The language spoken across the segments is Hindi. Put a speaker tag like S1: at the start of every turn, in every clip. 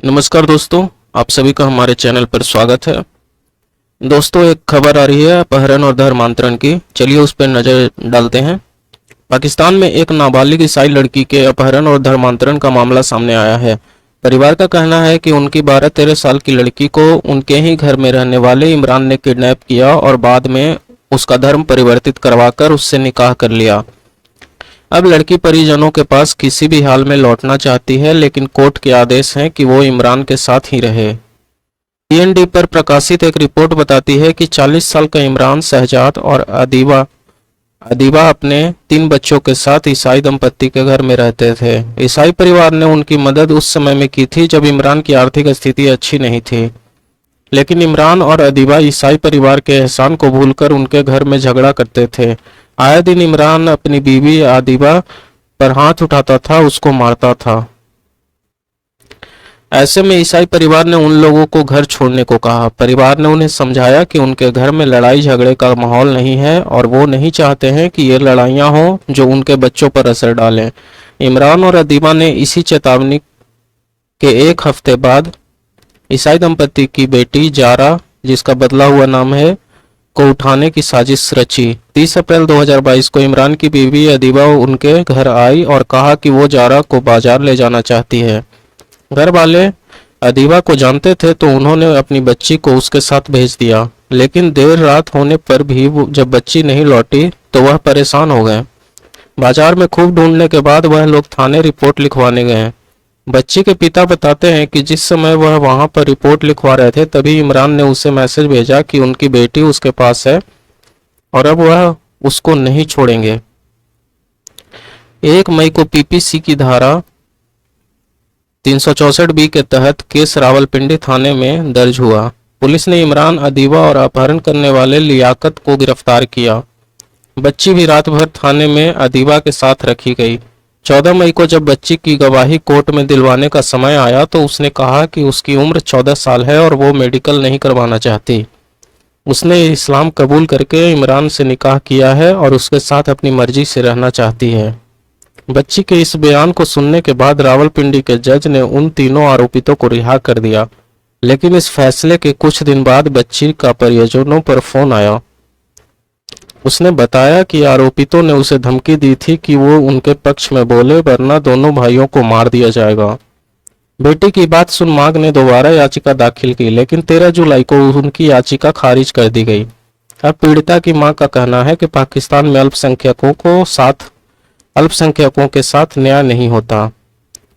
S1: नमस्कार दोस्तों, आप सभी का हमारे चैनल पर स्वागत है। दोस्तों, एक खबर आ रही है अपहरण और धर्मांतरण की। चलिए उस पर नज़र डालते हैं। पाकिस्तान में एक नाबालिग ईसाई लड़की के अपहरण और धर्मांतरण का मामला सामने आया है। परिवार का कहना है कि उनकी 12-13 साल की लड़की को उनके ही घर में रहने वाले इमरान ने किडनैप किया और बाद में उसका धर्म परिवर्तित करवाकर उससे निकाह कर लिया। अब लड़की परिजनों के पास किसी भी हाल में लौटना चाहती है, लेकिन कोर्ट के आदेश हैं कि वो इमरान के साथ ही रहे। डीएनडी पर प्रकाशित एक रिपोर्ट बताती है कि 40 साल का इमरान, शहजाद और अदीबा अपने 3 बच्चों के साथ ईसाई दंपत्ति के घर में रहते थे। ईसाई परिवार ने उनकी मदद उस समय में की थी जब इमरान की आर्थिक स्थिति अच्छी नहीं थी, लेकिन इमरान और अदीबा ईसाई परिवार के एहसान को भूलकर उनके घर में झगड़ा करते थे। आए दिन इमरान अपनी बीवी अदीबा पर हाथ उठाता था, उसको मारता था। ऐसे में ईसाई परिवार ने उन लोगों को घर छोड़ने को कहा। परिवार ने उन्हें समझाया कि उनके घर में लड़ाई झगड़े का माहौल नहीं है और वो नहीं चाहते हैं कि ये लड़ाइयाँ हों जो उनके बच्चों पर असर डालें। इमरान और अदीबा ने इसी चेतावनी के एक हफ्ते बाद ईसाई दंपत्ति की बेटी जारा, जिसका बदला हुआ नाम है, को उठाने की साजिश रची। 30 अप्रैल 2022 को इमरान की बीवी अदीबा उनके घर आई और कहा कि वो जारा को बाजार ले जाना चाहती है। घर वाले अदीबा को जानते थे तो उन्होंने अपनी बच्ची को उसके साथ भेज दिया, लेकिन देर रात होने पर भी जब बच्ची नहीं लौटी तो वह परेशान हो गए। बाजार में खूब ढूंढने के बाद वह लोग थाने रिपोर्ट लिखवाने गए। बच्ची के पिता बताते हैं कि जिस समय वह वहां पर रिपोर्ट लिखवा रहे थे तभी इमरान ने उसे मैसेज भेजा कि उनकी बेटी उसके पास है और अब वह उसको नहीं छोड़ेंगे। 1 मई को पीपीसी की धारा 364 बी के तहत केस रावलपिंडी थाने में दर्ज हुआ। पुलिस ने इमरान, अदीबा और अपहरण करने वाले लियाकत को गिरफ्तार किया। बच्ची भी रात भर थाने में अदीबा के साथ रखी गई। 14 मई को जब बच्ची की गवाही कोर्ट में दिलवाने का समय आया तो उसने कहा कि उसकी उम्र 14 साल है और वो मेडिकल नहीं करवाना चाहती। उसने इस्लाम कबूल करके इमरान से निकाह किया है और उसके साथ अपनी मर्जी से रहना चाहती है। बच्ची के इस बयान को सुनने के बाद रावलपिंडी के जज ने उन तीनों आरोपितों को रिहा कर दिया, लेकिन इस फैसले के कुछ दिन बाद बच्ची का परिजनों पर फोन आया। उसने बताया कि आरोपितों ने उसे धमकी दी थी कि वो उनके पक्ष में बोले वरना दोनों भाइयों को मार दिया जाएगा। बेटी की बात सुन मांग ने दोबारा याचिका दाखिल की, लेकिन 13 जुलाई को उनकी याचिका खारिज कर दी गई। अब पीड़िता की मां का कहना है कि पाकिस्तान में अल्पसंख्यकों के साथ न्याय नहीं होता।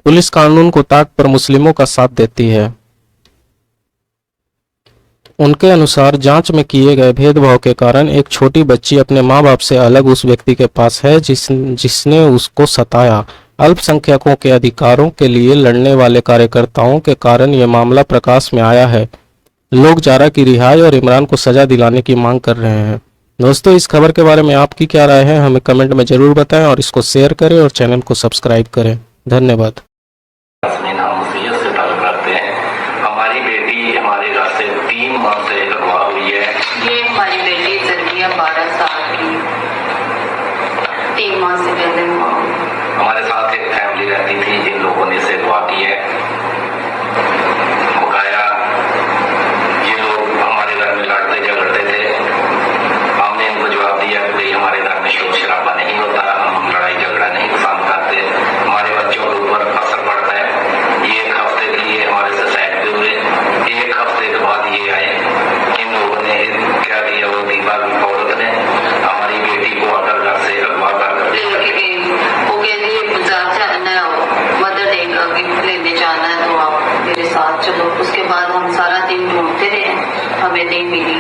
S1: पुलिस कानून को ताक पर मुस्लिमों का साथ देती है। उनके अनुसार जांच में किए गए भेदभाव के कारण एक छोटी बच्ची अपने माँ बाप से अलग उस व्यक्ति के पास है जिसने उसको सताया। अल्पसंख्यकों के अधिकारों के लिए लड़ने वाले कार्यकर्ताओं के कारण यह मामला प्रकाश में आया है। लोग जारा की रिहाई और इमरान को सजा दिलाने की मांग कर रहे हैं। दोस्तों, इस खबर के बारे में आपकी क्या राय है, हमें कमेंट में जरूर बताएं और इसको शेयर करें और चैनल को सब्सक्राइब करें। धन्यवाद।
S2: हमारी बेटी हमारे घर से 3 माह से अगवा हुई है।
S3: ये हमारी बेटी जल्दिया 12 साल की 3 माह से पहले
S2: हमारे साथ एक फैमिली रहती थी जिन लोगों ने इसे अगवा की है। बकाया ये लोग हमारे घर में लड़ते झगड़ते थे। हमने इनको जवाब दिया कि भाई हमारे घर में शोर शराबा नहीं होता, हम लड़ाई झगड़ा नहीं पसंद करते, हमारे बच्चों के ऊपर असर पड़ता है। ये 1 हफ्ते के लिए हमारे से साइड पे हुए। 1 हफ्ते के बाद ये आए। इन लोगों ने क्या किया, वो दीपा औरत ने हमारी बेटी को आकर घर से अगवा कर
S3: मदर डे का गिफ्ट लेने जाना है तो आप मेरे साथ चलो। उसके बाद हम सारा दिन ढूंढते रहे, हमें नहीं मिली।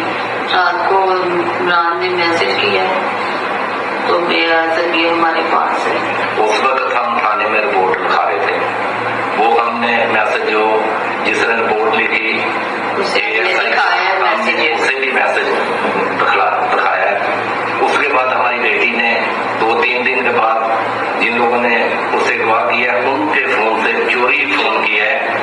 S3: रात को इमरान ने मैसेज किया तो मेरा जरिए हमारे पास है।
S2: उस वक्त हम थाने में रिपोर्ट लिखा रहे थे। वो हमने मैसेज जो जिसने रिपोर्ट लिखी उसे भी मैसेज दिखाया है। उसके बाद हमारी बेटी ने 2-3 दिन के बाद जिन लोगों ने उसे अगवा किया उनके फोन से चोरी फोन किया है